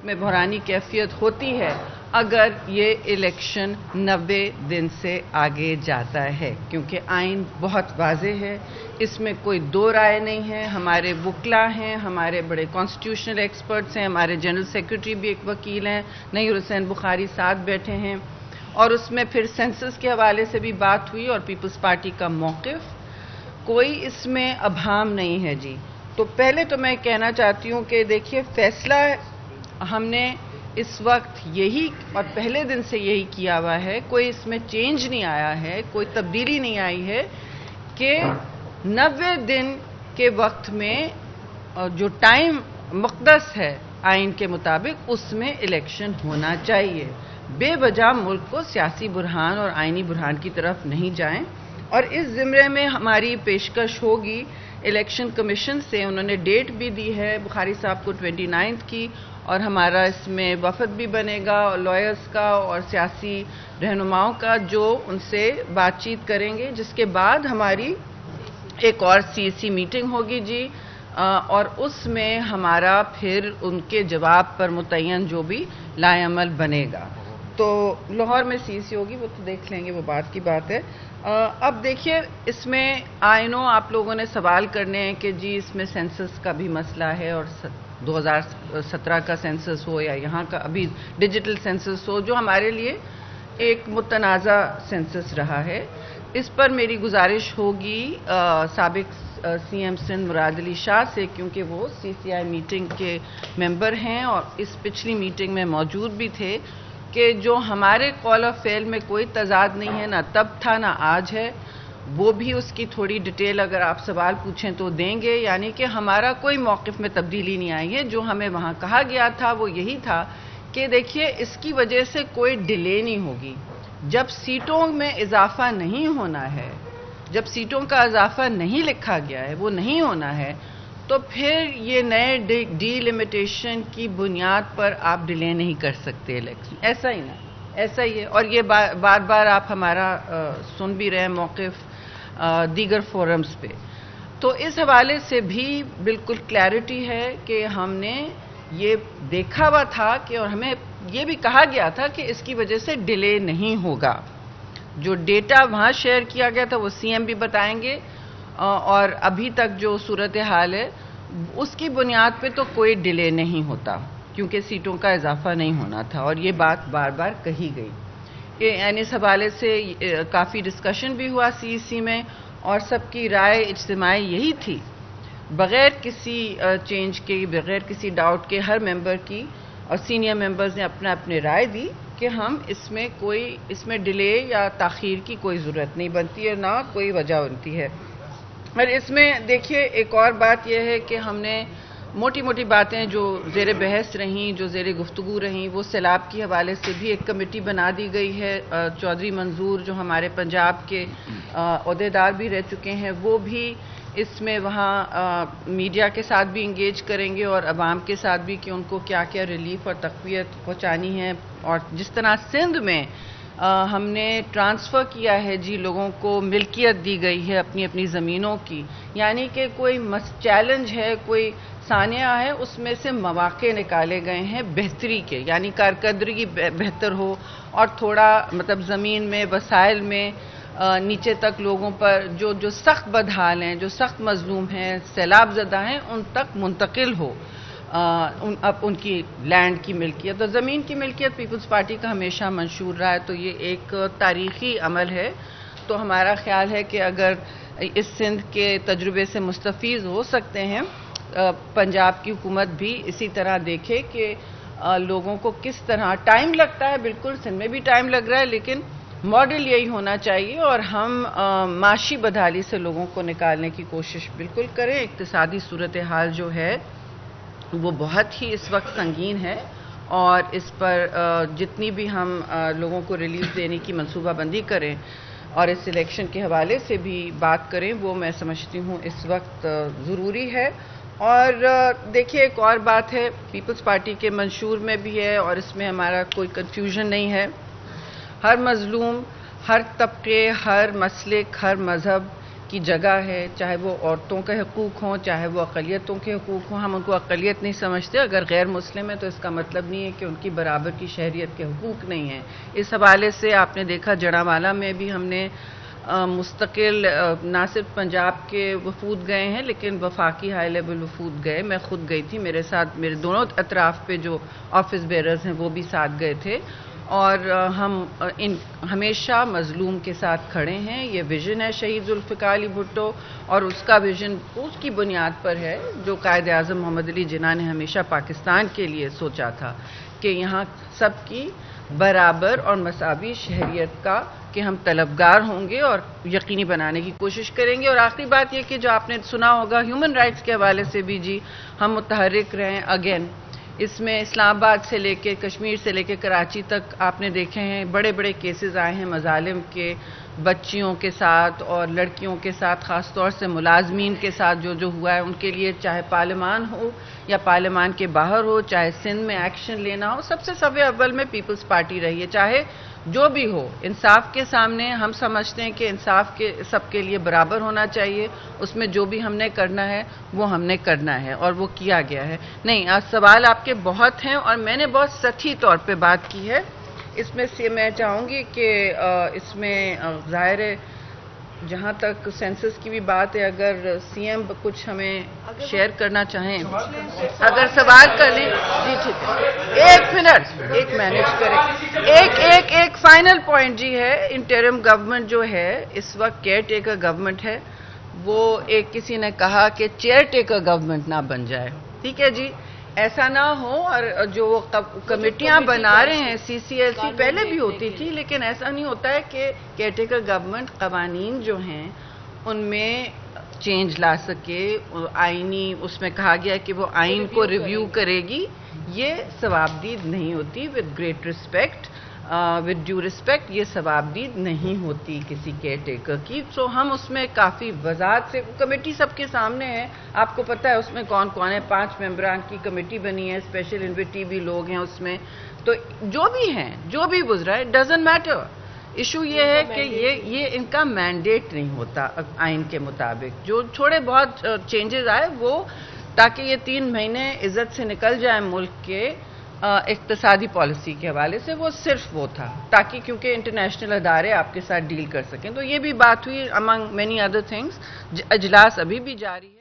میں بحرانی کیفیت ہوتی ہے اگر یہ الیکشن 90 دن سے آگے جاتا ہے، کیونکہ آئین بہت واضح ہے، اس میں کوئی دو رائے نہیں ہے. ہمارے وکلا ہیں، ہمارے بڑے کانسٹیٹیوشنل ایکسپرٹس ہیں، ہمارے جنرل سیکرٹری بھی ایک وکیل ہیں، نیر حسین بخاری ساتھ بیٹھے ہیں، اور اس میں پھر سینسس کے حوالے سے بھی بات ہوئی اور پیپلز پارٹی کا موقف. کوئی اس میں ابہام نہیں ہے جی. تو پہلے تو میں کہنا چاہتی ہوں کہ دیکھیے فیصلہ ہم نے اس وقت یہی اور پہلے دن سے یہی کیا ہوا ہے، کوئی اس میں چینج نہیں آیا ہے، کوئی تبدیلی نہیں آئی ہے کہ 90 دن کے وقت میں جو ٹائم مقدس ہے آئین کے مطابق اس میں الیکشن ہونا چاہیے. بے وجہ ملک کو سیاسی بحران اور آئینی بحران کی طرف نہیں جائیں. اور اس زمرے میں ہماری پیشکش ہوگی الیکشن کمیشن سے، انہوں نے ڈیٹ بھی دی ہے بخاری صاحب کو 29 کی، اور ہمارا اس میں وفد بھی بنے گا لائرز کا اور سیاسی رہنماؤں کا جو ان سے بات چیت کریں گے، جس کے بعد ہماری ایک اور سی میٹنگ ہوگی جی، اور اس میں ہمارا پھر ان کے جواب پر متعین جو بھی لائحہ عمل بنے گا. تو لاہور میں سی ہوگی، وہ تو دیکھ لیں گے، وہ بات کی بات ہے. اب دیکھیے اس میں آئینوں آپ لوگوں نے سوال کرنے ہیں کہ جی اس میں سینسس کا بھی مسئلہ ہے، اور 2017 کا سینسس ہو یا یہاں کا ابھی ڈیجیٹل سینسس ہو جو ہمارے لیے ایک متنازع سینسس رہا ہے. اس پر میری گزارش ہوگی سابق سی ایم سندھ مراد علی شاہ سے، کیونکہ وہ CCI میٹنگ کے ممبر ہیں اور اس پچھلی میٹنگ میں موجود بھی تھے، کہ جو ہمارے قول و فعل میں کوئی تضاد نہیں ہے، نہ تب تھا نہ آج ہے. وہ بھی اس کی تھوڑی ڈیٹیل اگر آپ سوال پوچھیں تو دیں گے. یعنی کہ ہمارا کوئی موقف میں تبدیلی نہیں آئی ہے. جو ہمیں وہاں کہا گیا تھا وہ یہی تھا کہ دیکھیے اس کی وجہ سے کوئی ڈیلے نہیں ہوگی. جب سیٹوں میں اضافہ نہیں ہونا ہے، جب سیٹوں کا اضافہ نہیں لکھا گیا ہے، وہ نہیں ہونا ہے، تو پھر یہ نئے ڈی لمیٹیشن کی بنیاد پر آپ ڈیلے نہیں کر سکتے الیکشن. ایسا ہی نا، ایسا ہی ہے. اور یہ بار بار آپ ہمارا سن بھی رہے ہیں موقف دیگر فورمز پہ. تو اس حوالے سے بھی بالکل کلیئرٹی ہے کہ ہم نے یہ دیکھا ہوا تھا کہ، اور ہمیں یہ بھی کہا گیا تھا کہ اس کی وجہ سے ڈیلے نہیں ہوگا. جو ڈیٹا وہاں شیئر کیا گیا تھا وہ CM بھی بتائیں گے، اور ابھی تک جو صورتحال ہے اس کی بنیاد پہ تو کوئی ڈیلے نہیں ہوتا، کیونکہ سیٹوں کا اضافہ نہیں ہونا تھا. اور یہ بات بار بار کہی گئی. اس حوالے سے کافی ڈسکشن بھی ہوا CEC میں، اور سب کی رائے اجتماعی یہی تھی، بغیر کسی چینج کے، بغیر کسی ڈاؤٹ کے، ہر ممبر کی اور سینئر ممبرز نے اپنے رائے دی کہ ہم اس میں ڈیلے یا تاخیر کی کوئی ضرورت نہیں بنتی ہے، نہ کوئی وجہ بنتی ہے. اور اس میں دیکھیے ایک اور بات یہ ہے کہ ہم نے موٹی موٹی باتیں جو زیر بحث رہیں، جو زیر گفتگو رہیں، وہ سیلاب کے حوالے سے بھی ایک کمیٹی بنا دی گئی ہے. چودھری منظور جو ہمارے پنجاب کے عہدیدار بھی رہ چکے ہیں، وہ بھی اس میں وہاں میڈیا کے ساتھ بھی انگیج کریں گے اور عوام کے ساتھ بھی، کہ ان کو کیا کیا ریلیف اور تقویت پہنچانی ہے. اور جس طرح سندھ میں ہم نے ٹرانسفر کیا ہے جی، لوگوں کو ملکیت دی گئی ہے اپنی اپنی زمینوں کی، یعنی کہ کوئی چیلنج ہے، کوئی سانحہ ہے، اس میں سے مواقع نکالے گئے ہیں بہتری کے، یعنی کارکردگی بہتر ہو، اور تھوڑا مطلب زمین میں، وسائل میں نیچے تک لوگوں پر جو سخت بدحال ہیں، جو سخت مظلوم ہیں، سیلاب زدہ ہیں، ان تک منتقل ہو ان کی لینڈ کی ملکیت. اور زمین کی ملکیت پیپلز پارٹی کا ہمیشہ منشور رہا ہے، تو یہ ایک تاریخی عمل ہے. تو ہمارا خیال ہے کہ اگر اس سندھ کے تجربے سے مستفید ہو سکتے ہیں، پنجاب کی حکومت بھی اسی طرح دیکھے کہ لوگوں کو کس طرح ٹائم لگتا ہے. بالکل سندھ میں بھی ٹائم لگ رہا ہے، لیکن ماڈل یہی ہونا چاہیے، اور ہم معاشی بدحالی سے لوگوں کو نکالنے کی کوشش بالکل کریں. اقتصادی صورتحال جو ہے وہ بہت ہی اس وقت سنگین ہے، اور اس پر جتنی بھی ہم لوگوں کو ریلیف دینے کی منصوبہ بندی کریں اور اس الیکشن کے حوالے سے بھی بات کریں، وہ میں سمجھتی ہوں اس وقت ضروری ہے. اور دیکھیے ایک اور بات ہے، پیپلز پارٹی کے منشور میں بھی ہے، اور اس میں ہمارا کوئی کنفیوژن نہیں ہے. ہر مظلوم، ہر طبقے، ہر مسلک، ہر مذہب کی جگہ ہے، چاہے وہ عورتوں کے حقوق ہوں، چاہے وہ اقلیتوں کے حقوق ہوں. ہم ان کو اقلیت نہیں سمجھتے. اگر غیر مسلم ہے تو اس کا مطلب نہیں ہے کہ ان کی برابر کی شہریت کے حقوق نہیں ہیں. اس حوالے سے آپ نے دیکھا جڑاوالا میں بھی ہم نے مستقل نہ صرف پنجاب کے وفود گئے ہیں لیکن وفاقی ہائی لیول وفود گئے. میں خود گئی تھی، میرے ساتھ میرے دونوں اطراف پہ جو آفس بیررز ہیں وہ بھی ساتھ گئے تھے، اور ہم ہمیشہ مظلوم کے ساتھ کھڑے ہیں. یہ ویژن ہے شہید ذوالفقار علی بھٹو، اور اس کا ویژن اس کی بنیاد پر ہے جو قائد اعظم محمد علی جناح نے ہمیشہ پاکستان کے لیے سوچا تھا کہ یہاں سب کی برابر اور مساوی شہریت کا کہ ہم طلبگار ہوں گے اور یقینی بنانے کی کوشش کریں گے. اور آخری بات یہ کہ جو آپ نے سنا ہوگا ہیومن رائٹس کے حوالے سے بھی جی ہم متحرک رہیں. اگین اس میں اسلام آباد سے لے کے کشمیر سے لے کے کراچی تک آپ نے دیکھے ہیں بڑے بڑے کیسز آئے ہیں مظالم کے، بچیوں کے ساتھ اور لڑکیوں کے ساتھ، خاص طور سے ملازمین کے ساتھ جو ہوا ہے ان کے لیے، چاہے پارلیمان ہو یا پارلیمان کے باہر ہو، چاہے سندھ میں ایکشن لینا ہو. سب سے صف اول میں پیپلز پارٹی رہی ہے. چاہے جو بھی ہو، انصاف کے سامنے ہم سمجھتے ہیں کہ انصاف کے سب کے لیے برابر ہونا چاہیے. اس میں جو بھی ہم نے کرنا ہے وہ ہم نے کرنا ہے اور وہ کیا گیا ہے. نہیں، آج سوال آپ کے بہت ہیں اور میں نے بہت سطحی طور پہ بات کی ہے. اس میں سے میں چاہوں گی کہ اس میں ظاہر ہے جہاں تک سینسس کی بھی بات ہے، اگر سی ایم کچھ ہمیں شیئر کرنا چاہیں، اگر سوال کر لیں. جی ٹھیک ہے، ایک منٹ، ایک مینیج کریں. ایک فائنل پوائنٹ جی ہے، انٹرم گورنمنٹ جو ہے اس وقت کیئر ٹیکر گورنمنٹ ہے. وہ ایک کسی نے کہا کہ چیئر ٹیکر گورنمنٹ نہ بن جائے. ٹھیک ہے جی، ایسا نہ ہو. اور جو کمیٹیاں بنا رہے ہیں CCLC پہلے بھی ہوتی تھی، لیکن ایسا نہیں ہوتا ہے کہ کیئر ٹیکر گورنمنٹ قوانین جو ہیں ان میں چینج لا سکے. آئینی اس میں کہا گیا کہ وہ آئین کو ریویو کرے گی. یہ ثوابدید نہیں ہوتی. With great respect, with due respect, یہ ثوابدید نہیں ہوتی کسی کیئر ٹیکر کی. سو ہم اس میں کافی وضاحت سے، کمیٹی سب کے سامنے ہے، آپ کو پتہ ہے اس میں کون کون ہے. 5 ممبران کی کمیٹی بنی ہے، اسپیشل انویٹی بھی لوگ ہیں اس میں. تو جو بھی ہیں، جو بھی گزرا ہے، ڈزنٹ میٹر. ایشو یہ ہے کہ یہ ان کا مینڈیٹ نہیں ہوتا آئین کے مطابق. جو تھوڑے بہت چینجز آئے وہ تاکہ یہ 3 مہینے عزت سے نکل جائیں ملک کے اقتصادی پالیسی کے حوالے سے، وہ صرف وہ تھا تاکہ کیونکہ انٹرنیشنل ادارے آپ کے ساتھ ڈیل کر سکیں. تو یہ بھی بات ہوئی امنگ مینی ادر تھنگس. اجلاس ابھی بھی جاری ہے.